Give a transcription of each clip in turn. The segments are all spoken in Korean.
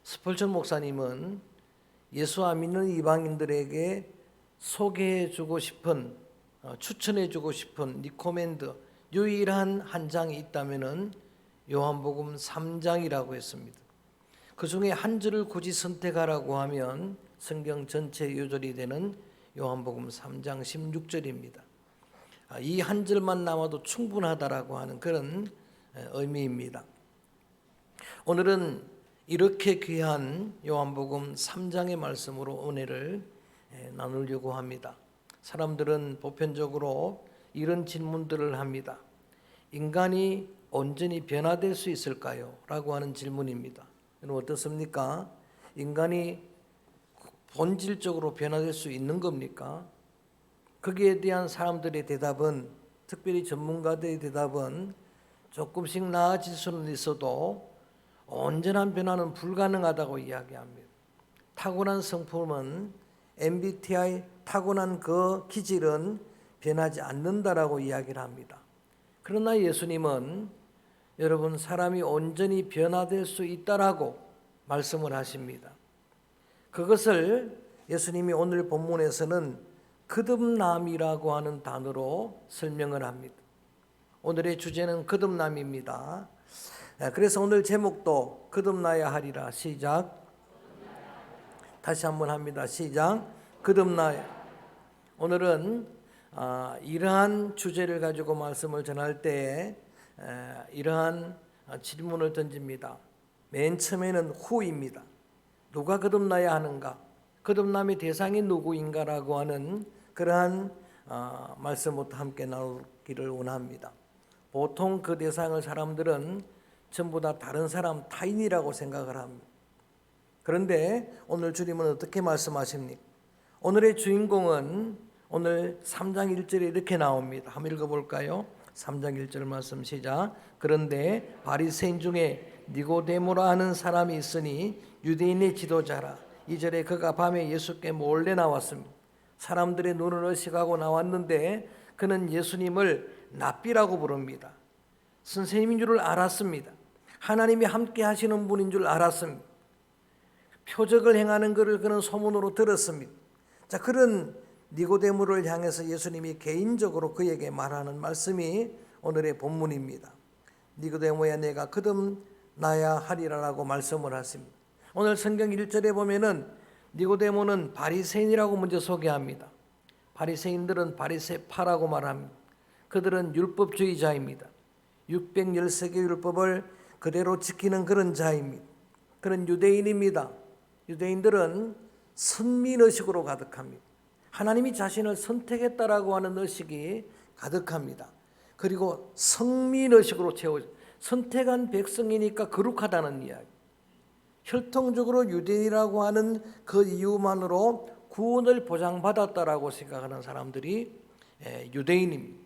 스펄전 목사님은 예수 안 믿는 이방인들에게 소개해주고 싶은, 추천해주고 싶은 리코멘드 유일한 한 장이 있다면은 요한복음 3장이라고 했습니다. 그 중에 한 줄을 굳이 선택하라고 하면 성경 전체 요절이 되는 요한복음 3장 16절입니다. 이 한 절만 남아도 충분하다라고 하는 그런 의미입니다. 오늘은 이렇게 귀한 요한복음 3장의 말씀으로 은혜를 나누려고 합니다. 사람들은 보편적으로 이런 질문들을 합니다. 인간이 온전히 변화될 수 있을까요? 라고 하는 질문입니다. 여러분 어떻습니까? 인간이 본질적으로 변화될 수 있는 겁니까? 거기에 대한 사람들의 대답은, 특별히 전문가들의 대답은 조금씩 나아질 수는 있어도 온전한 변화는 불가능하다고 이야기합니다. 타고난 성품은, MBTI 타고난 그 기질은 변하지 않는다라고 이야기를 합니다. 그러나 예수님은 여러분 사람이 온전히 변화될 수 있다라고 말씀을 하십니다. 그것을 예수님이 오늘 본문에서는 거듭남이라고 하는 단어로 설명을 합니다. 오늘의 주제는 거듭남입니다. 그래서 오늘 제목도 거듭나야 하리라. 시작. 다시 한번 합니다. 시작. 거듭나야. 오늘은 이러한 주제를 가지고 말씀을 전할 때 이러한 질문을 던집니다. 맨 처음에는 who입니다. 누가 거듭나야 하는가? 거듭남의 대상이 누구인가라고 하는 그러한 말씀부터 함께 나누기를 원합니다. 보통 그 대상을 사람들은 전부 다 다른 사람, 타인이라고 생각을 합니다. 그런데 오늘 주님은 어떻게 말씀하십니까? 오늘의 주인공은 오늘 3장 1절에 이렇게 나옵니다. 한번 읽어볼까요? 3장 1절 말씀 시작. 그런데 바리새인 중에 니고데모라 하는 사람이 있으니 유대인의 지도자라. 2절에 그가 밤에 예수께 몰래 나왔습니다. 사람들의 눈을 의식하고 나왔는데 그는 예수님을 랍비라고 부릅니다. 선생님인 줄 알았습니다. 하나님이 함께 하시는 분인 줄 알았습니다. 표적을 행하는 것을 그는 소문으로 들었습니다. 자, 그런 니고데모를 향해서 예수님이 개인적으로 그에게 말하는 말씀이 오늘의 본문입니다. 니고데모야 내가 거듭나야 하리라라고 말씀을 하십니다. 오늘 성경 1절에 보면은 니고데모는 바리새인이라고 먼저 소개합니다. 바리새인들은 바리새파라고 말합니다. 그들은 율법주의자입니다. 613개 율법을 그대로 지키는 그런 자입니다. 그런 유대인입니다. 유대인들은 선민의식으로 가득합니다. 하나님이 자신을 선택했다라고 하는 의식이 가득합니다. 그리고 성민의식으로 채워져. 선택한 백성이니까 거룩하다는 이야기. 혈통적으로 유대인이라고 하는 그 이유만으로 구원을 보장받았다라고 생각하는 사람들이 유대인입니다.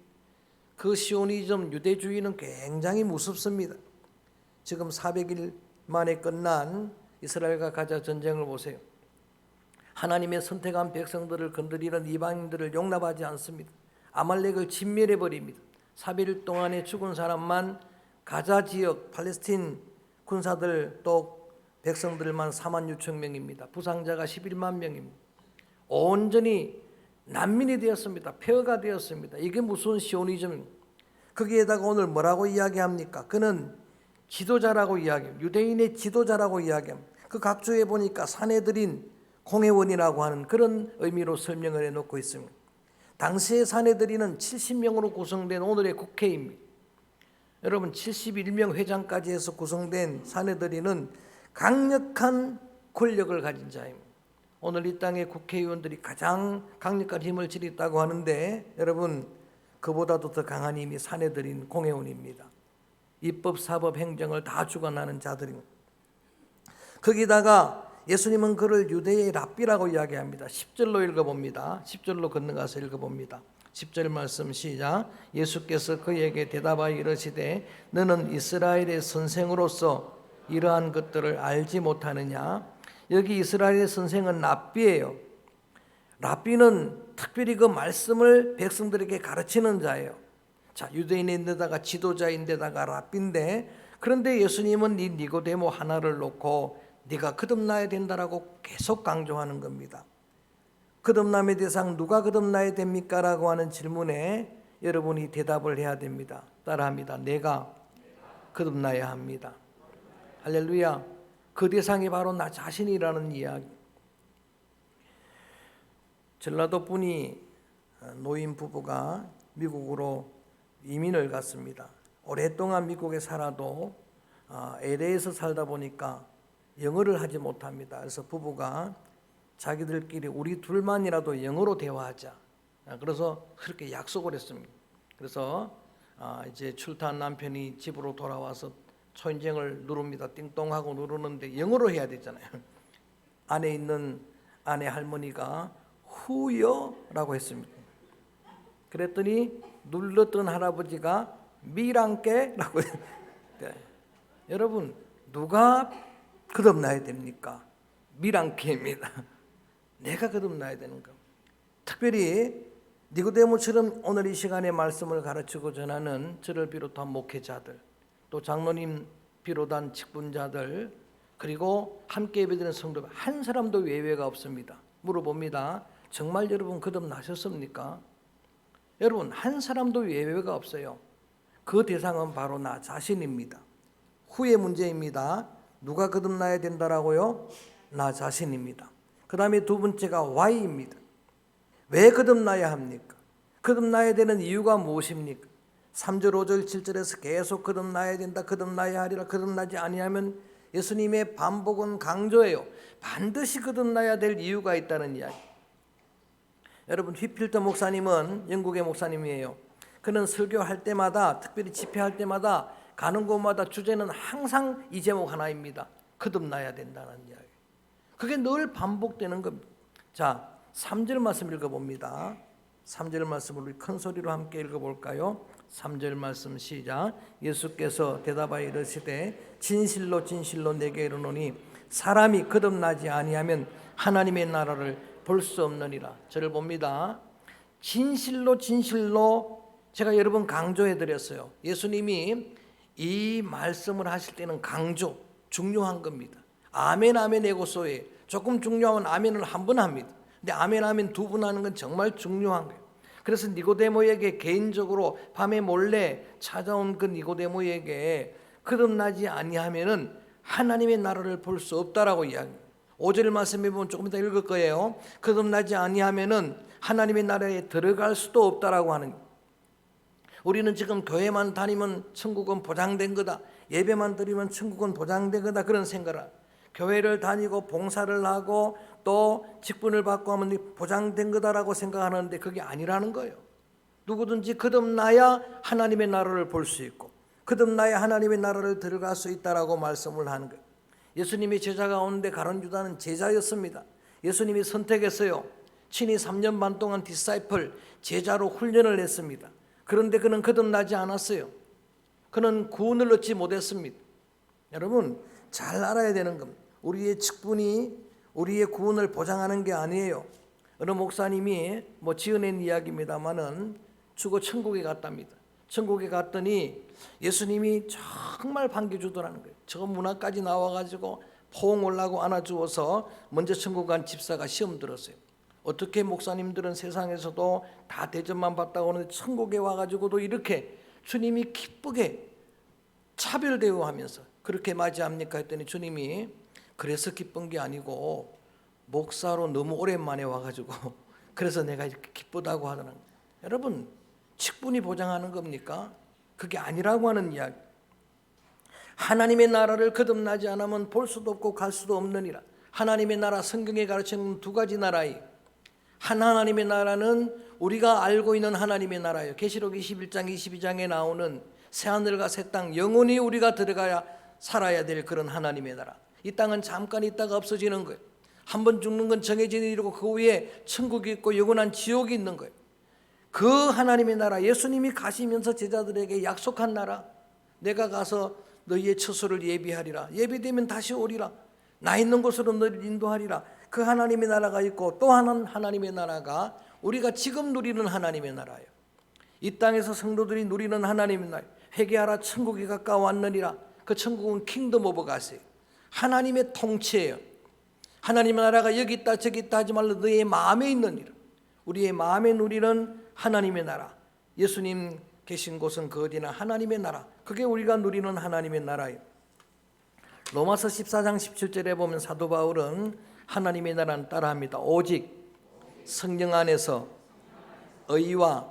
그 시오니즘 유대주의는 굉장히 무섭습니다. 지금 400일 만에 끝난 이스라엘과 가자 전쟁을 보세요. 하나님의 선택한 백성들을 건드리는 이방인들을 용납하지 않습니다. 아말렉을 진멸해버립니다. 400일 동안에 죽은 사람만 가자 지역 팔레스틴 군사들 또 백성들만 4만 6천 명입니다. 부상자가 11만 명입니다. 온전히 난민이 되었습니다. 폐허가 되었습니다. 이게 무슨 시오니즘입니까? 거기에다가 오늘 뭐라고 이야기합니까? 그는 지도자라고 이야기합니다. 유대인의 지도자라고 이야기합니다. 그 각주에 보니까 사내들인 공회원이라고 하는 그런 의미로 설명을 해놓고 있습니다. 당시의 사내들인은 70명으로 구성된 오늘의 국회입니다. 여러분 71명 회장까지 해서 구성된 사내들인은 강력한 권력을 가진 자입니다. 오늘 이 땅의 국회의원들이 가장 강력한 힘을 지녔다고 하는데 여러분 그보다도 더 강한 힘이 사내들인 공회원입니다. 입법, 사법, 행정을 다 주관하는 자들입니다. 거기다가 예수님은 그를 유대의 랍비라고 이야기합니다. 10절로 읽어봅니다. 10절로 건너가서 읽어봅니다. 10절 말씀 시작. 예수께서 그에게 대답하여 이르시되 너는 이스라엘의 선생으로서 이러한 것들을 알지 못하느냐? 여기 이스라엘의 선생은 랍비예요. 랍비는 특별히 그 말씀을 백성들에게 가르치는 자예요. 자, 유대인인데다가 지도자인데다가 랍비인데 그런데 예수님은 이 니고데모 하나를 놓고 네가 거듭나야 된다라고 계속 강조하는 겁니다. 거듭남의 대상 누가 거듭나야 됩니까? 라고 하는 질문에 여러분이 대답을 해야 됩니다. 따라합니다. 내가 거듭나야 합니다. 할렐루야. 그 대상이 바로 나 자신이라는 이야기. 전라도 분이 노인 부부가 미국으로 이민을 갔습니다. 오랫동안 미국에 살아도 LA에서 살다 보니까 영어를 하지 못합니다. 그래서 부부가 자기들끼리 우리 둘만이라도 영어로 대화하자. 그래서 그렇게 약속을 했습니다. 그래서 이제 출타한 남편이 집으로 돌아와서 초인종을 누릅니다. 띵동하고 누르는데 영어로 해야 되잖아요. 안에 있는 아내 할머니가 후여라고 했습니다. 그랬더니 눌렀던 할아버지가 미랑께라고 네. 여러분 누가 거듭나야 됩니까? 미랑께입니다. 내가 거듭나야 되는 것. 특별히 니고데모처럼 오늘 이 시간에 말씀을 가르치고 전하는 저를 비롯한 목회자들, 또 장로님 비롯한 직분자들, 그리고 함께 예배드리는 성도 한 사람도 외외가 없습니다. 물어봅니다. 정말 여러분 거듭나셨습니까? 여러분 한 사람도 외외가 없어요. 그 대상은 바로 나 자신입니다. 후의 문제입니다. 누가 거듭나야 된다라고요? 나 자신입니다. 그 다음에 두 번째가 why입니다. 왜 거듭나야 합니까? 거듭나야 되는 이유가 무엇입니까? 3절, 5절, 7절에서 계속 거듭나야 된다, 거듭나야 하리라, 거듭나지 아니하면 예수님의 반복은 강조해요. 반드시 거듭나야 될 이유가 있다는 이야기. 여러분 휘필더 목사님은 영국의 목사님이에요. 그는 설교할 때마다, 특별히 집회할 때마다 가는 곳마다 주제는 항상 이 제목 하나입니다. 거듭나야 된다는 이야기. 그게 늘 반복되는 겁니다. 자, 3절 말씀 읽어봅니다. 3절 말씀을 우리 큰 소리로 함께 읽어볼까요? 3절 말씀 시작. 예수께서 대답하여 이르시되 진실로 진실로 내게 이르노니 사람이 거듭나지 아니하면 하나님의 나라를 볼 수 없느니라. 저를 봅니다. 진실로 진실로 제가 여러 번 강조해 드렸어요. 예수님이 이 말씀을 하실 때는 강조, 중요한 겁니다. 아멘 아멘 에고소에 조금 중요하면 아멘을 한 번 합니다. 근데 아멘 아멘 두 번 하는 건 정말 중요한 거예요. 그래서 니고데모에게 개인적으로 밤에 몰래 찾아온 그 니고데모에게 거듭나지 아니하면은 하나님의 나라를 볼 수 없다라고 이야기합니다. 5절 말씀에 보면 조금 이따 읽을 거예요. 거듭나지 아니하면은 하나님의 나라에 들어갈 수도 없다라고 하는 거예요. 우리는 지금 교회만 다니면 천국은 보장된 거다. 예배만 드리면 천국은 보장된 거다. 그런 생각을 교회를 다니고 봉사를 하고 또 직분을 받고 하면 보장된 거다라고 생각하는데 그게 아니라는 거예요. 누구든지 거듭나야 하나님의 나라를 볼 수 있고 거듭나야 하나님의 나라를 들어갈 수 있다라고 말씀을 하는 거예요. 예수님이 제자가 오는데 가룟 유다는 제자였습니다. 예수님이 선택했어요. 친히 3년 반 동안 디사이플 제자로 훈련을 했습니다. 그런데 그는 거듭나지 않았어요. 그는 구원을 얻지 못했습니다. 여러분 잘 알아야 되는 겁니다. 우리의 직분이 우리의 구원을 보장하는 게 아니에요. 어느 목사님이 지어낸 이야기입니다만은 죽어 천국에 갔답니다. 천국에 갔더니 예수님이 정말 반겨주더라는 거예요. 저 문화까지 나와가지고 포옹 올라고 안아주어서 먼저 천국 간 집사가 시험 들었어요. 어떻게 목사님들은 세상에서도 다 대접만 받다고 하는데 천국에 와가지고도 이렇게 주님이 기쁘게 차별 대우하면서 그렇게 맞이합니까? 했더니 주님이 그래서 기쁜 게 아니고 목사로 너무 오랜만에 와가지고 그래서 내가 이렇게 기쁘다고 하더라고요. 여러분 직분이 보장하는 겁니까? 그게 아니라고 하는 이야기. 하나님의 나라를 거듭나지 않으면 볼 수도 없고 갈 수도 없느니라. 하나님의 나라 성경에 가르치는 두 가지 나라예요. 하나님의 나라는 우리가 알고 있는 하나님의 나라예요. 계시록 21장 22장에 나오는 새하늘과 새 땅 영원히 우리가 들어가야 살아야 될 그런 하나님의 나라. 이 땅은 잠깐 있다가 없어지는 거예요. 한번 죽는 건 정해진 일이고 그 위에 천국이 있고 영원한 지옥이 있는 거예요. 그 하나님의 나라 예수님이 가시면서 제자들에게 약속한 나라, 내가 가서 너희의 처소를 예비하리라. 예비되면 다시 오리라. 나 있는 곳으로 너희를 인도하리라. 그 하나님의 나라가 있고 또 하나님의 나라가 우리가 지금 누리는 하나님의 나라예요. 이 땅에서 성도들이 누리는 하나님의 나라. 회개하라 천국이 가까워 왔느니라. 그 천국은 킹덤 오브 가스예요. 하나님의 통치예요. 하나님의 나라가 여기 있다 저기 있다 하지 말라. 너의 마음에 있는 일, 우리의 마음에 누리는 하나님의 나라, 예수님 계신 곳은 그 어디나 하나님의 나라, 그게 우리가 누리는 하나님의 나라예요. 로마서 14장 17절에 보면 사도 바울은 하나님의 나라는 따라합니다. 오직 성령 안에서 의와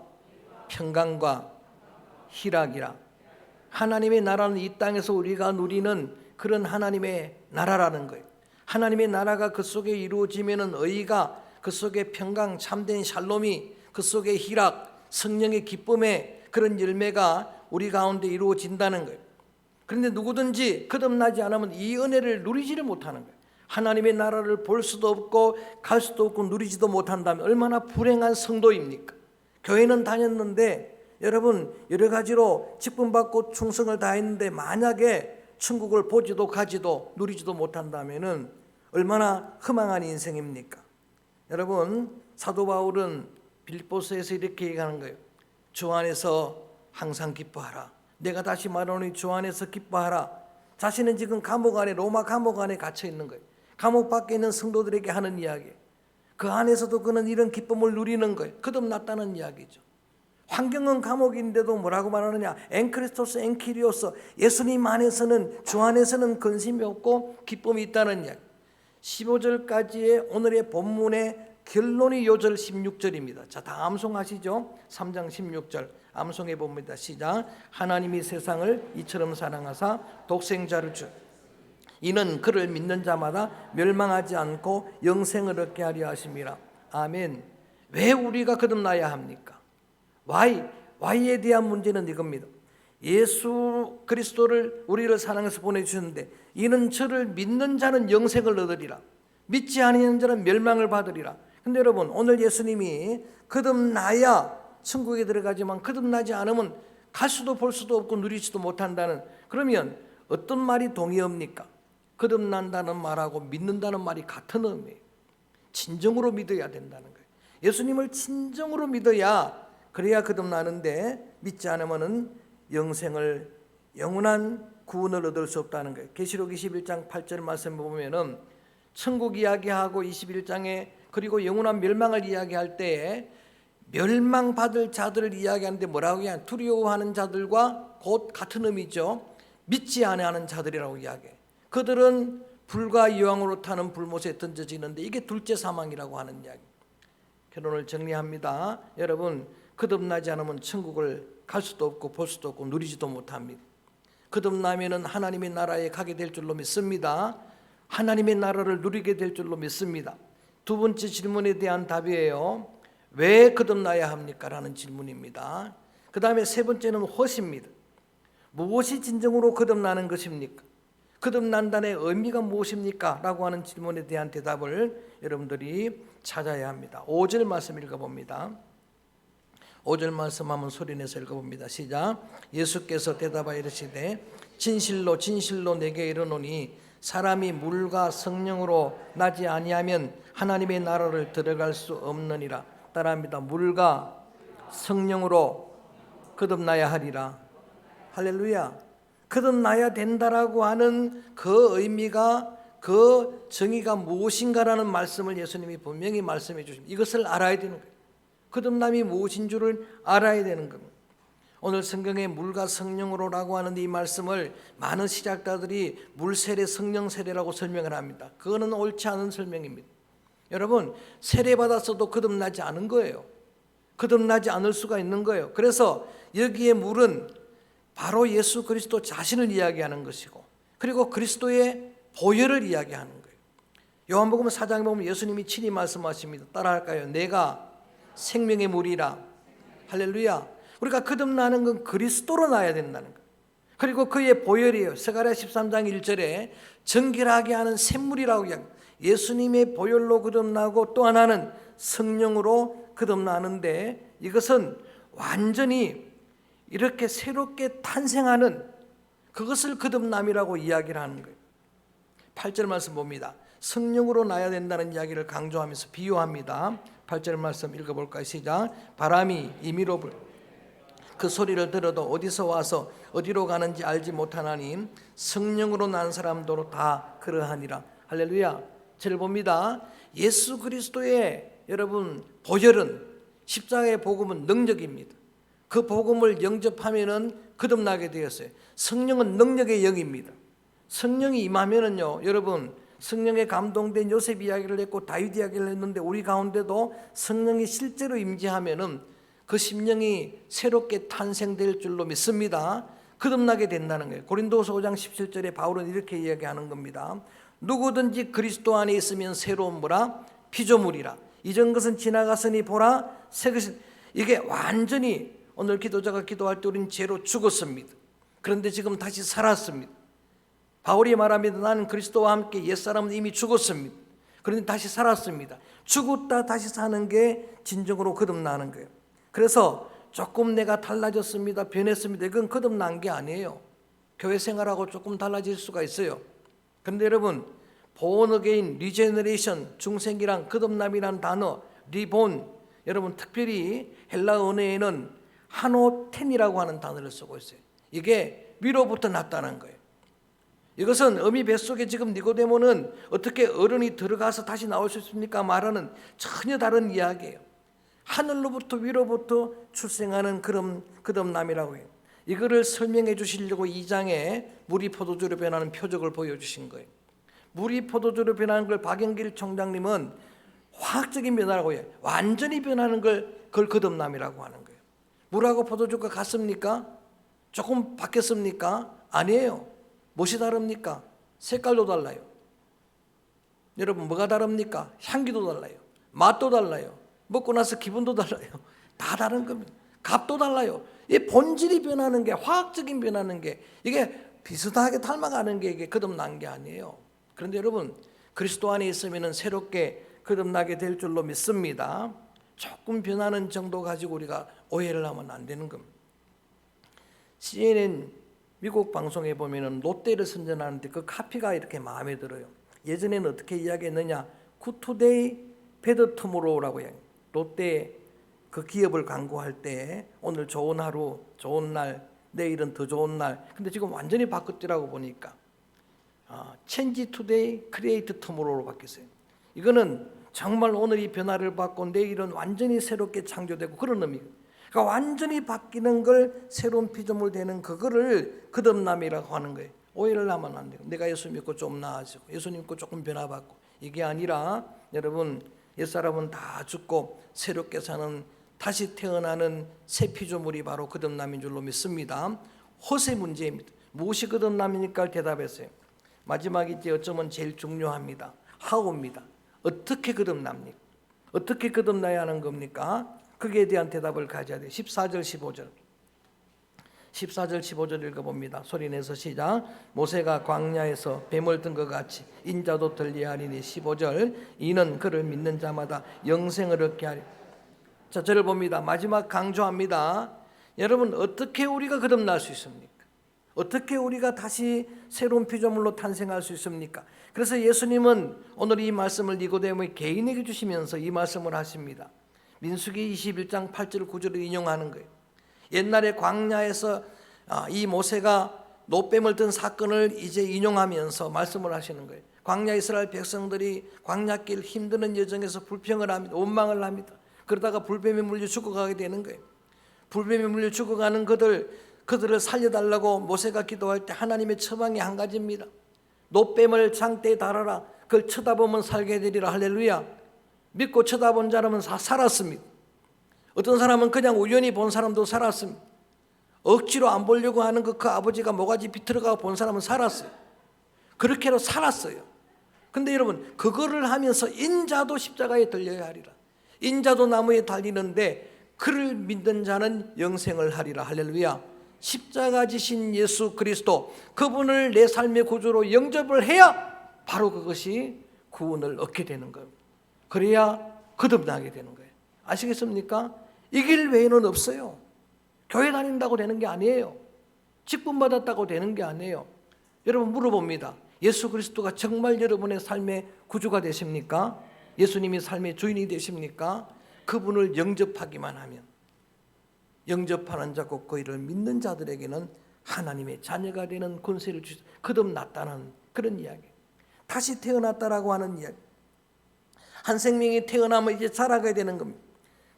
평강과 희락이라. 하나님의 나라는 이 땅에서 우리가 누리는 그런 하나님의 나라라는 거예요. 하나님의 나라가 그 속에 이루어지면은 의가, 그 속에 평강, 참된 샬롬이, 그 속에 희락, 성령의 기쁨의 그런 열매가 우리 가운데 이루어진다는 거예요. 그런데 누구든지 거듭나지 않으면 이 은혜를 누리지를 못하는 거예요. 하나님의 나라를 볼 수도 없고 갈 수도 없고 누리지도 못한다면 얼마나 불행한 성도입니까? 교회는 다녔는데 여러분 여러 가지로 직분받고 충성을 다했는데 만약에 천국을 보지도 가지도 누리지도 못한다면 얼마나 허망한 인생입니까? 여러분 사도 바울은 빌립보서에서 이렇게 얘기하는 거예요. 주 안에서 항상 기뻐하라. 내가 다시 말하노니 주 안에서 기뻐하라. 자신은 지금 감옥 안에, 로마 감옥 안에 갇혀 있는 거예요. 감옥 밖에 있는 성도들에게 하는 이야기. 그 안에서도 그는 이런 기쁨을 누리는 거예요. 거듭났다는 이야기죠. 환경은 감옥인데도 뭐라고 말하느냐? 엔크리스토스 엔키리오스, 예수님 안에서는, 주 안에서는 근심이 없고 기쁨이 있다는 이야기. 15절까지의 오늘의 본문의 결론이 요절 16절입니다. 자, 다 암송하시죠? 3장 16절 암송해 봅니다. 시작. 하나님이 세상을 이처럼 사랑하사 독생자를 주 이는 그를 믿는 자마다 멸망하지 않고 영생을 얻게 하려 하심이라. 아멘. 왜 우리가 거듭나야 합니까? Why에 대한 문제는 이겁니다. 예수 그리스도를 우리를 사랑해서 보내주셨는데 이는 저를 믿는 자는 영생을 얻으리라. 믿지 아니하는 자는 멸망을 받으리라. 근데 여러분 오늘 예수님이 거듭나야 천국에 들어가지만 거듭나지 않으면 갈 수도 볼 수도 없고 누리지도 못한다는, 그러면 어떤 말이 동의합니까? 거듭난다는 말하고 믿는다는 말이 같은 의미예요. 진정으로 믿어야 된다는 거예요. 예수님을 진정으로 믿어야 그래야 거듭나는데 믿지 않으면 영생을, 영원한 구원을 얻을 수 없다는 거예요. 계시록 21장 8절 말씀 보면은 천국 이야기하고 21장에 그리고 영원한 멸망을 이야기할 때에 멸망받을 자들을 이야기하는데 뭐라고 이야기하냐? 두려워하는 자들과 곧 같은 의미죠. 믿지 아니하는 자들이라고 이야기해요. 그들은 불과 이왕으로 타는 불못에 던져지는데 이게 둘째 사망이라고 하는 이야기. 결론을 정리합니다. 여러분 거듭나지 않으면 천국을 갈 수도 없고 볼 수도 없고 누리지도 못합니다. 거듭나면은 하나님의 나라에 가게 될 줄로 믿습니다. 하나님의 나라를 누리게 될 줄로 믿습니다. 두 번째 질문에 대한 답이에요. 왜 거듭나야 합니까? 라는 질문입니다. 그 다음에 세 번째는 what입니다. 무엇이 진정으로 거듭나는 것입니까? 거듭난다는 의미가 무엇입니까? 라고 하는 질문에 대한 대답을 여러분들이 찾아야 합니다. 5절 말씀 읽어봅니다. 5절 말씀 한번 소리내서 읽어봅니다. 시작. 예수께서 대답하여 이르시되 진실로 진실로 내게 이르노니 사람이 물과 성령으로 나지 아니하면 하나님의 나라를 들어갈 수 없느니라. 따라합니다. 물과 성령으로 거듭나야 하리라. 할렐루야. 거듭나야 된다라고 하는 그 의미가, 그 정의가 무엇인가라는 말씀을 예수님이 분명히 말씀해 주십니다. 이것을 알아야 되는 거예요. 거듭남이 무엇인 줄을 알아야 되는 겁니다. 오늘 성경에 물과 성령으로라고 하는 이 말씀을 많은 시작자들이 물세례, 성령 세례라고 설명을 합니다. 그거는 옳지 않은 설명입니다. 여러분 세례받았어도 거듭나지 않은 거예요. 거듭나지 않을 수가 있는 거예요. 그래서 여기에 물은 바로 예수 그리스도 자신을 이야기하는 것이고 그리고 그리스도의 보혈을 이야기하는 거예요. 요한복음 4장에 보면 예수님이 친히 말씀하십니다. 따라할까요? 내가 생명의 물이라. 할렐루야. 우리가 거듭나는 건 그리스도로 나야 된다는 거예요. 그리고 그의 보혈이에요. 스가랴 13장 1절에 정결하게 하는 샘물이라고 이야기합니다. 예수님의 보혈로 거듭나고 또 하나는 성령으로 거듭나는데 이것은 완전히 이렇게 새롭게 탄생하는 그것을 거듭남이라고 이야기를 하는 거예요. 8절 말씀 봅니다. 성령으로 나야 된다는 이야기를 강조하면서 비유합니다. 8절 말씀 읽어볼까요? 시작. 바람이 임의로 불 그 소리를 들어도 어디서 와서 어디로 가는지 알지 못하나니 성령으로 난 사람도 다 그러하니라. 할렐루야. 저를 봅니다. 예수 그리스도의 여러분 보혈은, 십자가의 복음은 능력입니다. 그 복음을 영접하면은 거듭나게 되었어요. 성령은 능력의 영입니다. 성령이 임하면은요, 여러분, 성령에 감동된 요셉 이야기를 했고 다윗 이야기를 했는데, 우리 가운데도 성령이 실제로 임재하면은 그 심령이 새롭게 탄생될 줄로 믿습니다. 거듭나게 된다는 거예요. 고린도서 5장 17절에 바울은 이렇게 이야기하는 겁니다. 누구든지 그리스도 안에 있으면 새로운 뭐라? 피조물이라. 이전 것은 지나갔으니 보라 새 것이. 이게 완전히 오늘 기도자가 기도할 때 우리는 죄로 죽었습니다. 그런데 지금 다시 살았습니다. 바울이 말합니다. 나는 그리스도와 함께 옛사람은 이미 죽었습니다. 그런데 다시 살았습니다. 죽었다 다시 사는 게 진정으로 거듭나는 거예요. 그래서 조금 내가 달라졌습니다, 변했습니다, 이건 거듭난 게 아니에요. 교회 생활하고 조금 달라질 수가 있어요. 그런데 여러분, born again, regeneration, 중생이란 거듭남이란 단어, reborn, 여러분 특별히 헬라 언어에는 하노텐이라고 하는 단어를 쓰고 있어요. 이게 위로부터 났다는 거예요. 이것은 어미 뱃속에 지금 니고데모는 어떻게 어른이 들어가서 다시 나올 수 있습니까? 말하는 전혀 다른 이야기예요. 하늘로부터 위로부터 출생하는 그런 거듭남이라고 해요. 이거를 설명해 주시려고 2장에 물이 포도주로 변하는 표적을 보여주신 거예요. 물이 포도주로 변하는 걸 박영길 총장님은 화학적인 변화라고 해요. 완전히 변하는 걸 그걸 거듭남이라고 하는 거예요. 물하고 포도주가 같습니까? 조금 바뀌었습니까? 아니에요. 무엇이 다릅니까? 색깔도 달라요. 여러분, 뭐가 다릅니까? 향기도 달라요. 맛도 달라요. 먹고 나서 기분도 달라요. 다 다른 겁니다. 값도 달라요. 이 본질이 변하는 게, 화학적인 변하는 게, 이게 비슷하게 닮아가는 게 이게 거듭난 게 아니에요. 그런데 여러분, 그리스도 안에 있으면 새롭게 거듭나게 될 줄로 믿습니다. 조금 변하는 정도 가지고 우리가 오해를 하면 안 되는 겁니다. CNN 미국 방송에 보면은 롯데를 선전하는데 그 카피가 이렇게 마음에 들어요. 예전에는 어떻게 이야기했느냐? Good today, bad tomorrow라고 해요. 롯데 그 기업을 광고할 때 오늘 좋은 하루, 좋은 날, 내일은 더 좋은 날. 근데 지금 완전히 바뀌었더라고 보니까 change today, create tomorrow로 바뀌었어요. 이거는 정말 오늘이 변화를 받고 내일은 완전히 새롭게 창조되고 그런 의미예요. 그러니까 완전히 바뀌는 걸 새로운 피조물 되는 그거를 거듭남이라고 하는 거예요. 오해를 하면 안 돼요. 내가 예수 믿고 좀 나아지고 예수 믿고 조금 변화받고 이게 아니라 여러분, 옛사람은 다 죽고 새롭게 사는, 다시 태어나는 새 피조물이 바로 거듭남인 줄로 믿습니다. 허세 문제입니다. 무엇이 거듭남이니까 대답했어요. 마지막이지 어쩌면 제일 중요합니다. how입니다. 어떻게 거듭납니까? 어떻게 거듭나야 하는 겁니까? 거기에 대한 대답을 가져야 돼요. 14절 15절 14절 15절 읽어봅니다. 소리내서 시작. 모세가 광야에서 뱀을 든 것 같이 인자도 들리하리니 15절 이는 그를 믿는 자마다 영생을 얻게 하리. 자, 저를 봅니다. 마지막 강조합니다. 여러분, 어떻게 우리가 거듭날 수 있습니까? 어떻게 우리가 다시 새로운 피조물로 탄생할 수 있습니까? 그래서 예수님은 오늘 이 말씀을 니고데모의 개인에게 주시면서 이 말씀을 하십니다. 민수기 21장 8절 9절을 인용하는 거예요. 옛날에 광야에서 이 모세가 노뱀을 든 사건을 이제 인용하면서 말씀을 하시는 거예요. 광야 이스라엘 백성들이 광야길 힘드는 여정에서 불평을 합니다. 원망을 합니다. 그러다가 불뱀에 물려 죽어가게 되는 거예요. 불뱀에 물려 죽어가는 그들을 살려달라고 모세가 기도할 때 하나님의 처방이 한 가지입니다. 노뱀을 장대에 달아라. 그걸 쳐다보면 살게 되리라. 할렐루야. 믿고 쳐다본 사람은 살았습니다. 어떤 사람은 그냥 우연히 본 사람도 살았습니다. 억지로 안 보려고 하는 그 아버지가 모가지 비틀어가고 본 사람은 살았어요. 그렇게로 살았어요. 근데 여러분, 그거를 하면서 인자도 십자가에 들려야 하리라. 인자도 나무에 달리는데 그를 믿는 자는 영생을 하리라. 할렐루야. 십자가 지신 예수 그리스도, 그분을 내 삶의 구주로 영접을 해야 바로 그것이 구원을 얻게 되는 겁니다. 그래야 거듭나게 되는 거예요. 아시겠습니까? 이 길 외에는 없어요. 교회 다닌다고 되는 게 아니에요. 직분 받았다고 되는 게 아니에요. 여러분, 물어봅니다. 예수 그리스도가 정말 여러분의 삶의 구주가 되십니까? 예수님이 삶의 주인이 되십니까? 그분을 영접하기만 하면, 영접하는 자 곧 그이를 믿는 자들에게는 하나님의 자녀가 되는 권세를 거듭났다는 그런 이야기. 다시 태어났다라고 하는 이야기. 한 생명이 태어나면 이제 자라게 되는 겁니다.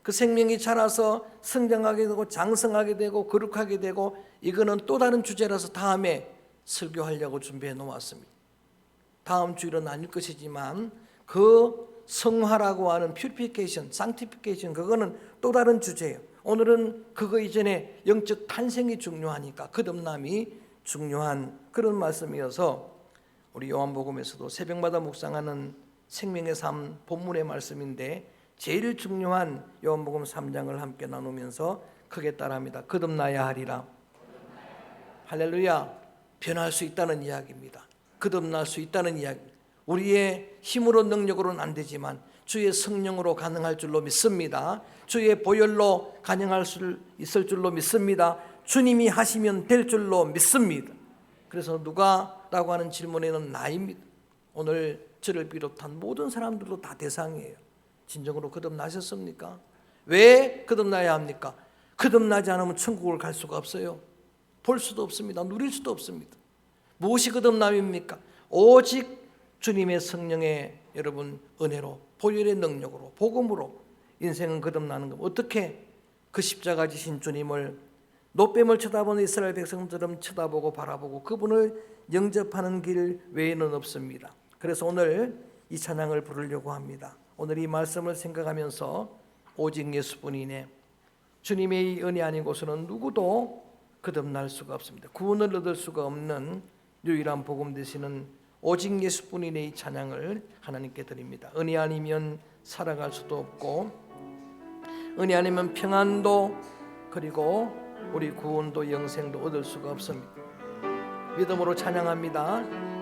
그 생명이 자라서 성장하게 되고 장성하게 되고 거룩하게 되고, 이거는 또 다른 주제라서 다음에 설교하려고 준비해 놓았습니다. 다음 주일은 아닐 것이지만 그 성화라고 하는 purification, sanctification, 그거는 또 다른 주제예요. 오늘은 그거 이전에 영적 탄생이 중요하니까 거듭남이 중요한 그런 말씀이어서, 우리 요한복음에서도 새벽마다 묵상하는 생명의 삶 본문의 말씀인데 제일 중요한 요한복음 3장을 함께 나누면서 크게 따라합니다. 거듭나야 하리라. 할렐루야. 변할 수 있다는 이야기입니다. 거듭날 수 있다는 이야기. 우리의 힘으로 능력으로는 안 되지만 주의 성령으로 가능할 줄로 믿습니다. 주의 보혈로 가능할 수 있을 줄로 믿습니다. 주님이 하시면 될 줄로 믿습니다. 그래서 누가라고 하는 질문에는 나입니다. 오늘 저를 비롯한 모든 사람들도 다 대상이에요. 진정으로 거듭나셨습니까? 왜 거듭나야 합니까? 거듭나지 않으면 천국을 갈 수가 없어요. 볼 수도 없습니다. 누릴 수도 없습니다. 무엇이 거듭남입니까? 오직 주님의 성령의 여러분 은혜로, 보혈의 능력으로, 복음으로 인생은 거듭나는 겁니다. 어떻게? 그 십자가 지신 주님을 노뱀을 쳐다보는 이스라엘 백성처럼 쳐다보고 바라보고 그분을 영접하는 길 외에는 없습니다. 그래서 오늘 이 찬양을 부르려고 합니다. 오늘 이 말씀을 생각하면서 오직 예수뿐이네, 주님의 이 은혜 아니고서는 누구도 거듭날 수가 없습니다. 구원을 얻을 수가 없는 유일한 복음 되시는 오직 예수뿐이네 이 찬양을 하나님께 드립니다. 은혜 아니면 살아갈 수도 없고, 은혜 아니면 평안도, 그리고 우리 구원도 영생도 얻을 수가 없습니다. 믿음으로 찬양합니다.